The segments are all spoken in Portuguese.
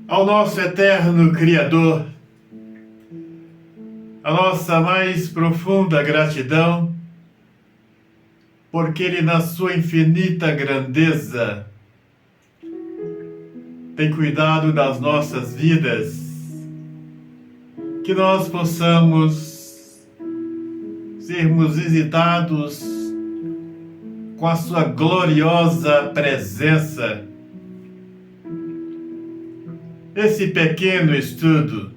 Ao nosso eterno Criador, a nossa mais profunda gratidão, porque Ele, na sua infinita grandeza, tem cuidado das nossas vidas, que nós possamos sermos visitados com a sua gloriosa presença. Esse pequeno estudo,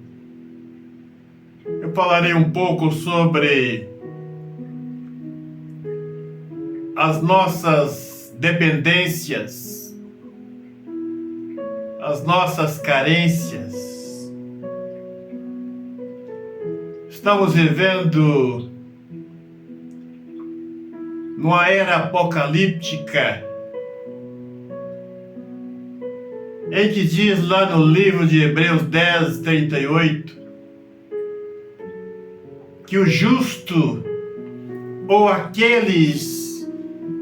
eu falarei um pouco sobre as nossas dependências, as nossas carências. Estamos vivendo numa era apocalíptica, em que diz lá no livro de Hebreus 10:38, que o justo, ou aqueles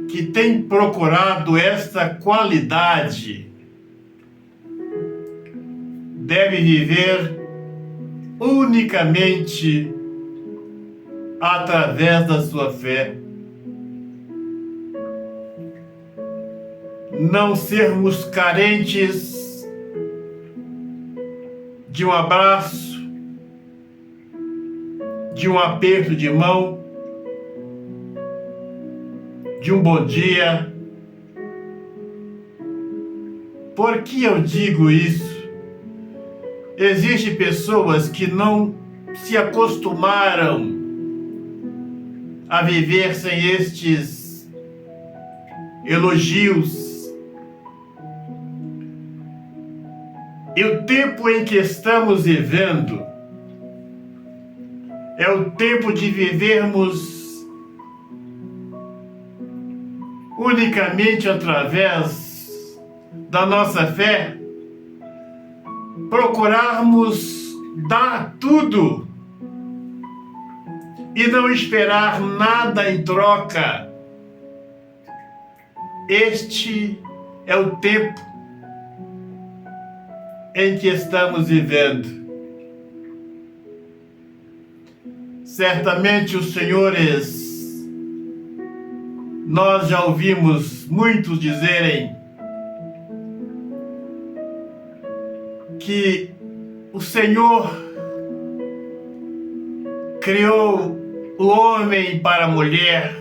que têm procurado esta qualidade, deve viver unicamente através da sua fé. Não sermos carentes de um abraço, de um aperto de mão, de um bom dia. Por que eu digo isso? Existem pessoas que não se acostumaram a viver sem estes elogios. E o tempo em que estamos vivendo é o tempo de vivermos unicamente através da nossa fé, procurarmos dar tudo e não esperar nada em troca. Este é o tempo em que estamos vivendo. Certamente os senhores, nós já ouvimos muitos dizerem que o Senhor criou o homem para a mulher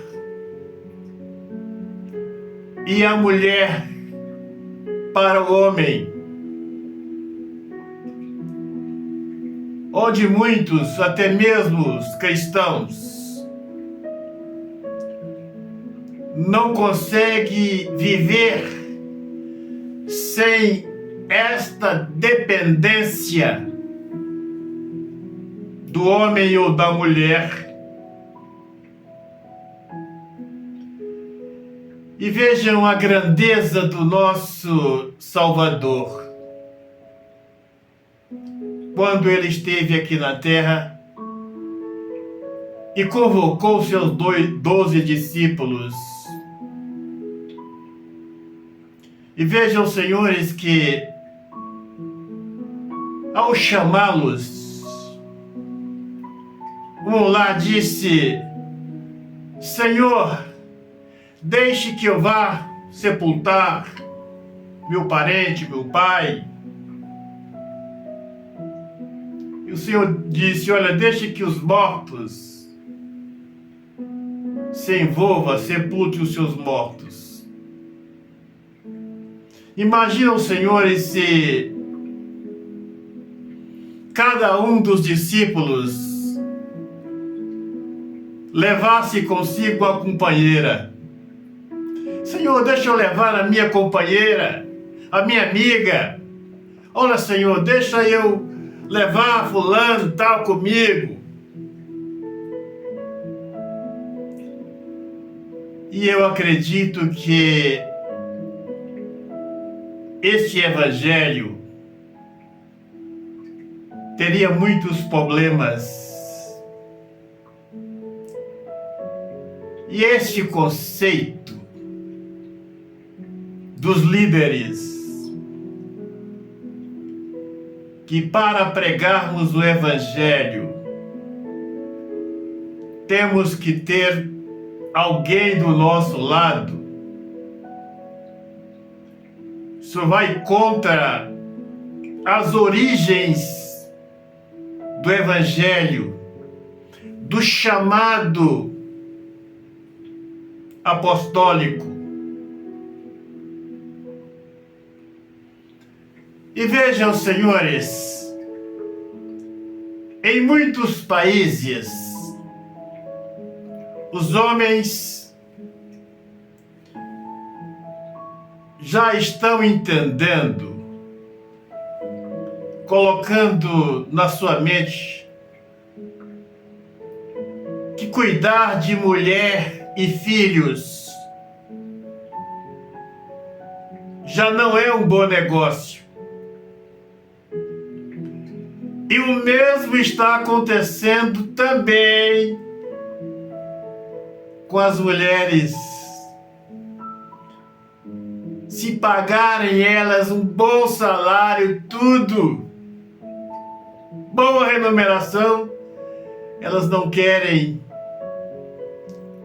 e a mulher para o homem. Onde muitos, até mesmo os cristãos, não conseguem viver sem esta dependência do homem ou da mulher. E vejam a grandeza do nosso Salvador. Quando ele esteve aqui na terra e convocou seus 12 discípulos. E vejam, senhores, que ao chamá-los, um lá disse: Senhor, deixe que eu vá sepultar meu parente, meu pai. E o Senhor disse: olha, deixe que os mortos se envolvam, sepulte os seus mortos. Imaginam, senhores, se cada um dos discípulos levasse consigo a companheira. Senhor, deixa eu levar a minha companheira, a minha amiga. Olha, Senhor, deixa eu levar fulano tal comigo. E eu acredito que este evangelho teria muitos problemas. E este conceito dos líderes que para pregarmos o Evangelho, temos que ter alguém do nosso lado. Isso vai contra as origens do Evangelho, do chamado apostólico. E vejam, senhores, em muitos países, os homens já estão entendendo, colocando na sua mente que cuidar de mulher e filhos já não é um bom negócio. E o mesmo está acontecendo também com as mulheres. Se pagarem elas um bom salário, tudo, boa remuneração, elas não querem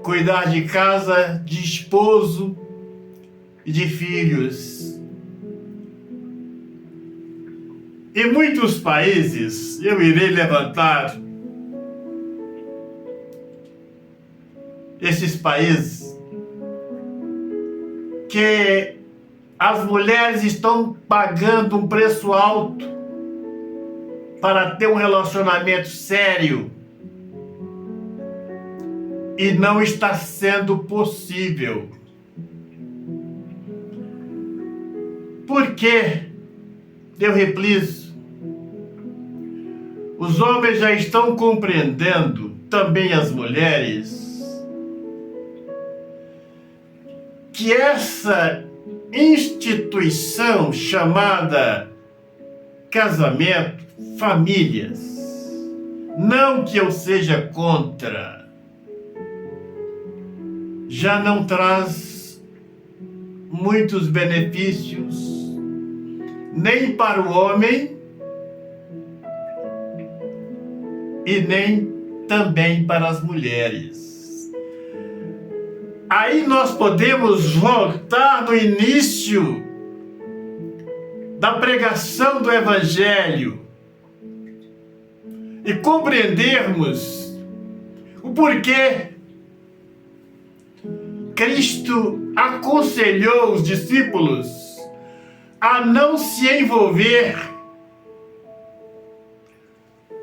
cuidar de casa, de esposo e de filhos. Em muitos países, eu irei levantar esses países que as mulheres estão pagando um preço alto para ter um relacionamento sério e não está sendo possível. Por quê? Eu replico. Os homens já estão compreendendo, também as mulheres, que essa instituição chamada casamento, famílias, não que eu seja contra, já não traz muitos benefícios nem para o homem e nem também para as mulheres. Aí nós podemos voltar no início da pregação do Evangelho e compreendermos o porquê Cristo aconselhou os discípulos a não se envolver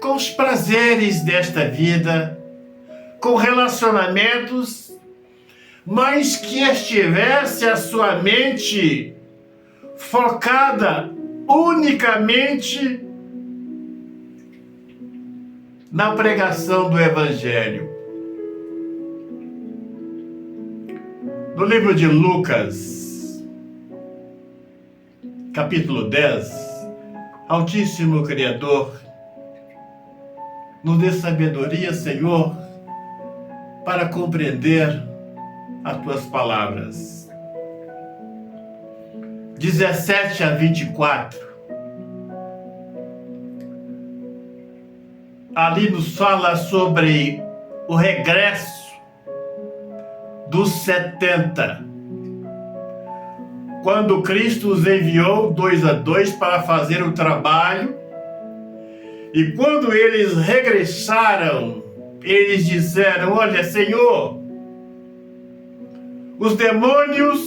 com os prazeres desta vida, com relacionamentos, mas que estivesse a sua mente focada unicamente na pregação do Evangelho. No livro de Lucas, capítulo 10, Altíssimo Criador, nos dê sabedoria, Senhor, para compreender as tuas palavras. 17 a 24. Ali nos fala sobre o regresso dos 70. Quando Cristo os enviou 2 a 2 para fazer o trabalho, e quando eles regressaram, eles disseram: olha, Senhor, os demônios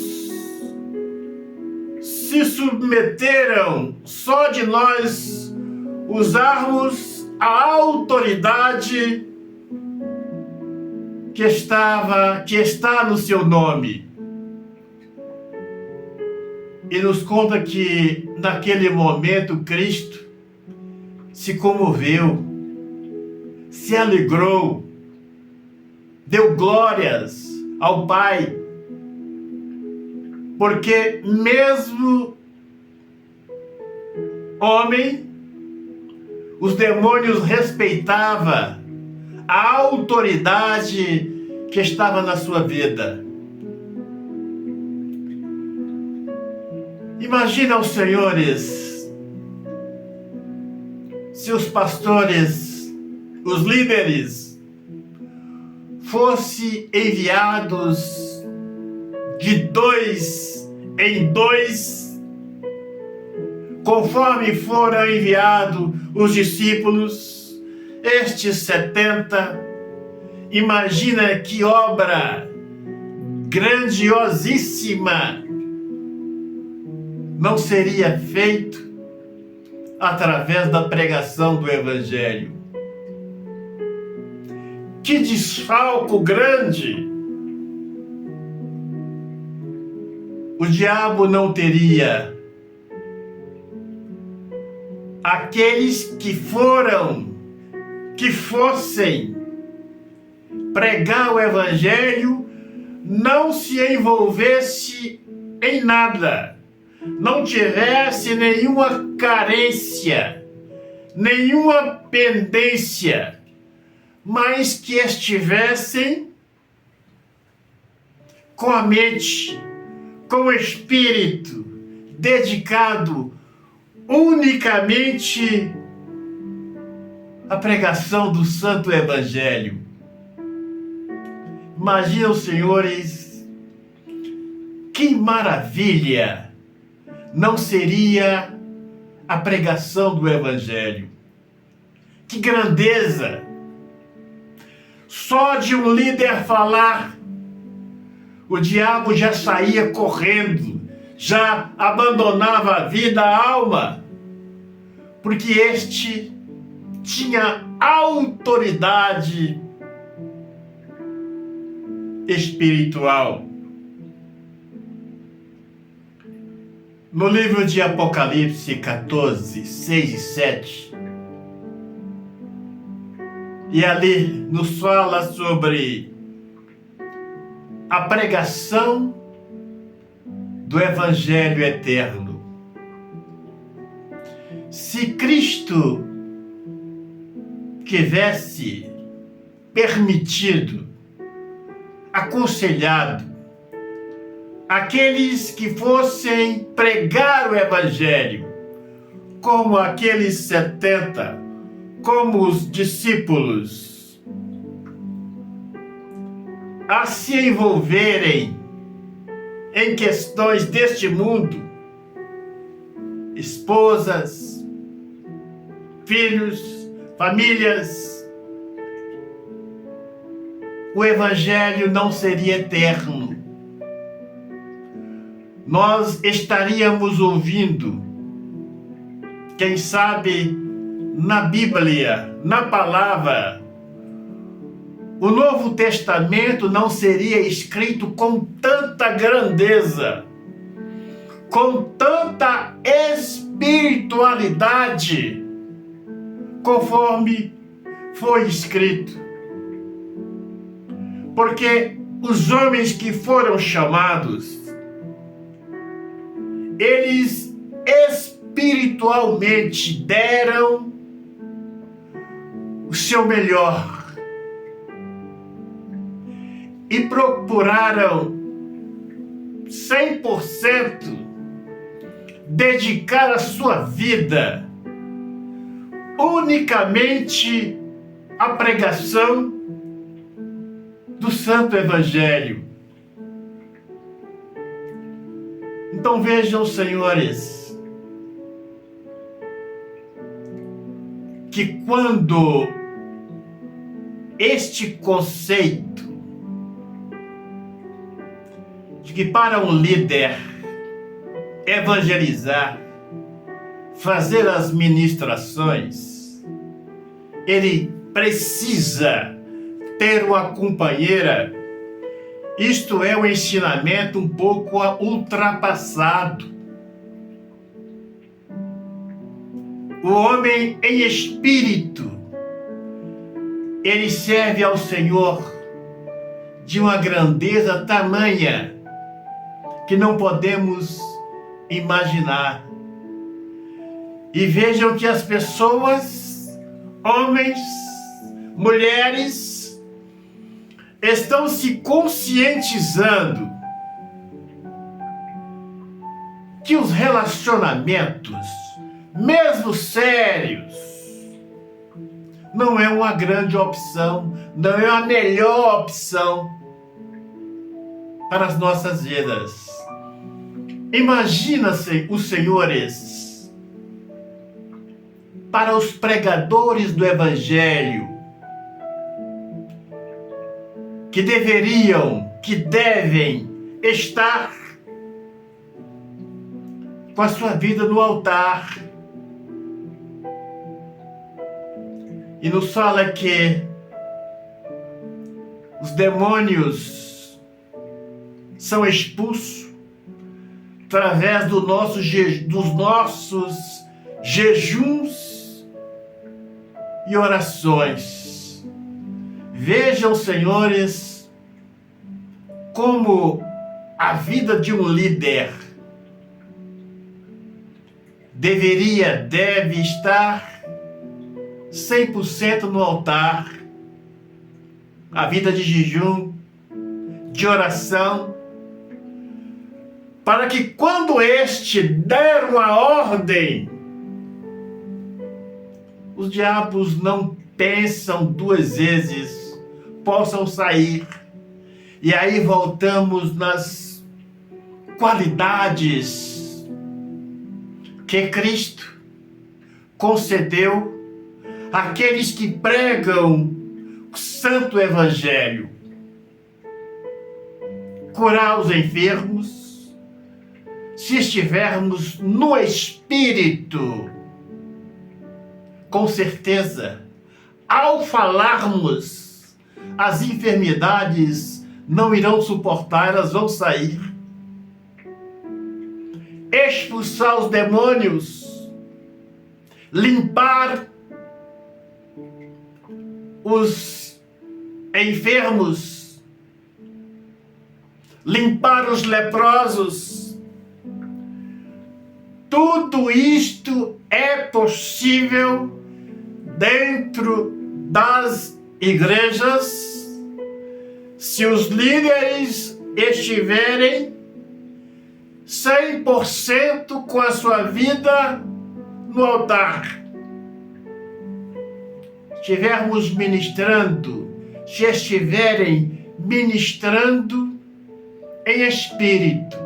se submeteram só de nós usarmos a autoridade que está no seu nome. E nos conta que naquele momento Cristo se comoveu, se alegrou, deu glórias ao Pai, porque mesmo homem, os demônios respeitavam a autoridade que estava na sua vida. Imagina os senhores se os pastores, os líderes, fossem enviados de 2 em 2, conforme foram enviados os discípulos, estes 70, imagina que obra grandiosíssima não seria feito através da pregação do Evangelho. Que desfalco grande! O diabo não teria aqueles que fossem pregar o Evangelho, não se envolvesse em nada, não tivesse nenhuma carência, nenhuma pendência, mas que estivessem com a mente, com o espírito dedicado unicamente à pregação do Santo Evangelho. Imagina os senhores, que maravilha não seria a pregação do Evangelho. Que grandeza! Só de um líder falar, o diabo já saía correndo, já abandonava a vida, a alma, porque este tinha autoridade espiritual. No livro de Apocalipse 14, 6 e 7, e ali nos fala sobre a pregação do Evangelho eterno. Se Cristo tivesse permitido, aconselhado aqueles que fossem pregar o Evangelho, como aqueles 70, como os discípulos, a se envolverem em questões deste mundo, esposas, filhos, famílias, o Evangelho não seria eterno. Nós estaríamos ouvindo, quem sabe, na Bíblia, na palavra, o Novo Testamento não seria escrito com tanta grandeza, com tanta espiritualidade, conforme foi escrito. Porque os homens que foram chamados, eles espiritualmente deram o seu melhor e procuraram 100% dedicar a sua vida unicamente à pregação do Santo Evangelho. Então vejam, senhores, que quando este conceito de que para um líder evangelizar, fazer as ministrações, ele precisa ter uma companheira, isto é um ensinamento um pouco ultrapassado. O homem em espírito, ele serve ao Senhor de uma grandeza tamanha que não podemos imaginar. E vejam que as pessoas, homens, mulheres, estão se conscientizando que os relacionamentos, mesmo sérios, não é uma grande opção, não é a melhor opção para as nossas vidas. Imagina-se os senhores, para os pregadores do Evangelho, que devem estar com a sua vida no altar. E nos fala que os demônios são expulsos através dos nossos jejuns e orações. Vejam, senhores, como a vida de um líder deve estar 100% no altar. A vida de jejum, de oração, para que quando este der uma ordem, os diabos não pensam duas vezes, possam sair. E aí voltamos nas qualidades que Cristo concedeu àqueles que pregam o santo evangelho. Curar os enfermos, se estivermos no Espírito, com certeza, ao falarmos, as enfermidades não irão suportar, elas vão sair. Expulsar os demônios, limpar os enfermos, limpar os leprosos. Tudo isto é possível dentro das igrejas, se os líderes estiverem 100% com a sua vida no altar. Estivermos ministrando, se estiverem ministrando em espírito,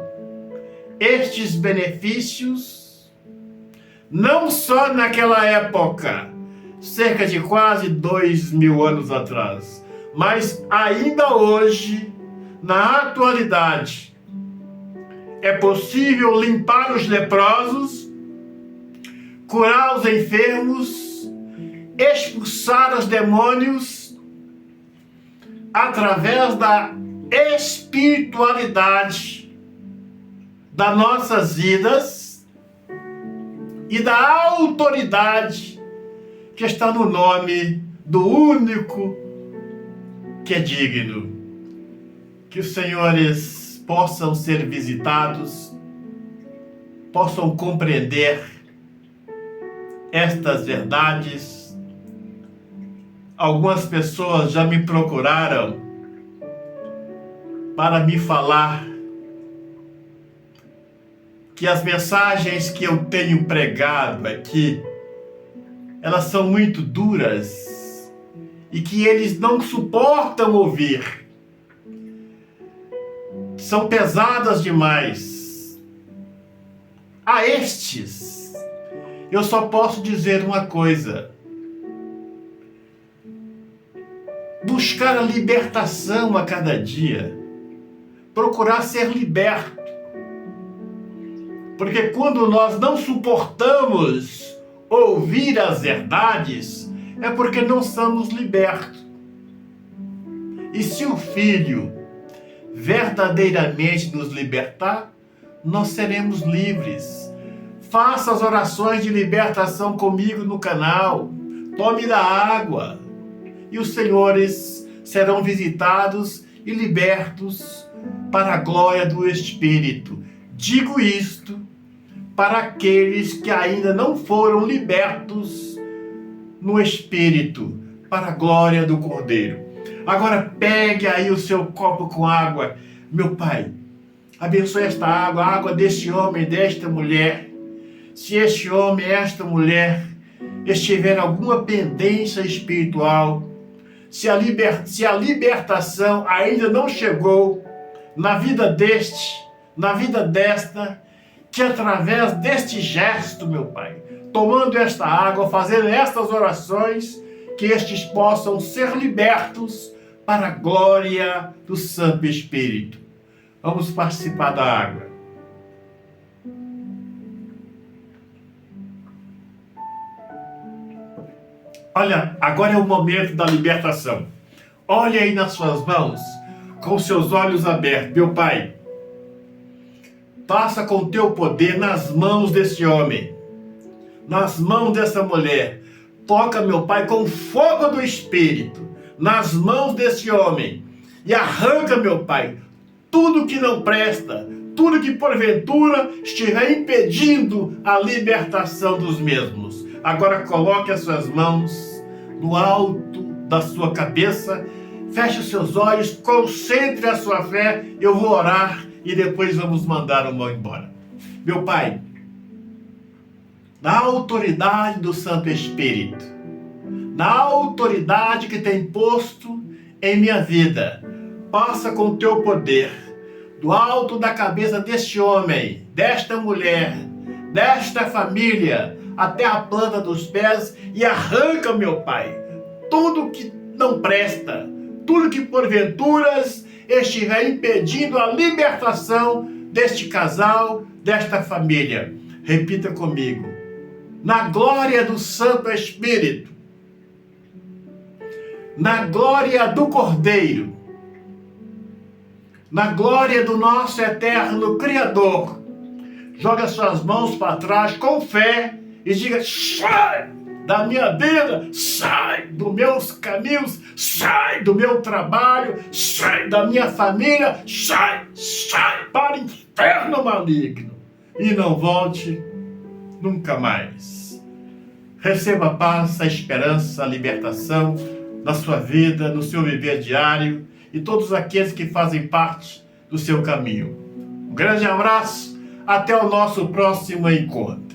estes benefícios, não só naquela época, cerca de quase 2000 anos atrás, mas ainda hoje, na atualidade, é possível limpar os leprosos, curar os enfermos, expulsar os demônios através da espiritualidade das nossas vidas e da autoridade que está no nome do único que é digno. Que os senhores possam ser visitados, possam compreender estas verdades. Algumas pessoas já me procuraram para me falar que as mensagens que eu tenho pregado aqui, elas são muito duras e que eles não suportam ouvir. São pesadas demais. A estes, eu só posso dizer uma coisa: buscar a libertação a cada dia, procurar ser liberto. Porque quando nós não suportamos ouvir as verdades, é porque não somos libertos. E se o Filho verdadeiramente nos libertar, nós seremos livres. Faça as orações de libertação comigo no canal. Tome da água. E os senhores serão visitados e libertos para a glória do Espírito. Digo isto para aqueles que ainda não foram libertos no Espírito, para a glória do Cordeiro. Agora pegue aí o seu copo com água. Meu Pai, abençoe esta água, a água deste homem, desta mulher. Se este homem, esta mulher, estiver alguma pendência espiritual, se a libertação ainda não chegou na vida na vida desta, que através deste gesto, meu Pai, tomando esta água, fazendo estas orações, que estes possam ser libertos para a glória do Santo Espírito. Vamos participar da água. Olha, agora é o momento da libertação. Olha aí nas suas mãos, com seus olhos abertos. Meu Pai, passa com o teu poder nas mãos desse homem, nas mãos dessa mulher. Toca, meu Pai, com o fogo do Espírito, nas mãos desse homem. E arranca, meu Pai, tudo que não presta, tudo que porventura estiver impedindo a libertação dos mesmos. Agora coloque as suas mãos no alto da sua cabeça, feche os seus olhos, concentre a sua fé. Eu vou orar e depois vamos mandar o irmão embora. Meu Pai, na autoridade do Santo Espírito, na autoridade que tem posto em minha vida, passa com o teu poder, do alto da cabeça deste homem, desta mulher, desta família, até a planta dos pés, e arranca, meu Pai, tudo que não presta, tudo que porventuras estiver impedindo a libertação deste casal, desta família. Repita comigo: na glória do Santo Espírito, na glória do Cordeiro, na glória do nosso eterno Criador, joga suas mãos para trás com fé e diga: sai da minha vida, sai dos meus caminhos, sai do meu trabalho, sai da minha família, sai para o inferno maligno e não volte nunca mais. Receba a paz, a esperança, a libertação na sua vida, no seu viver diário e todos aqueles que fazem parte do seu caminho. Um grande abraço, até o nosso próximo encontro.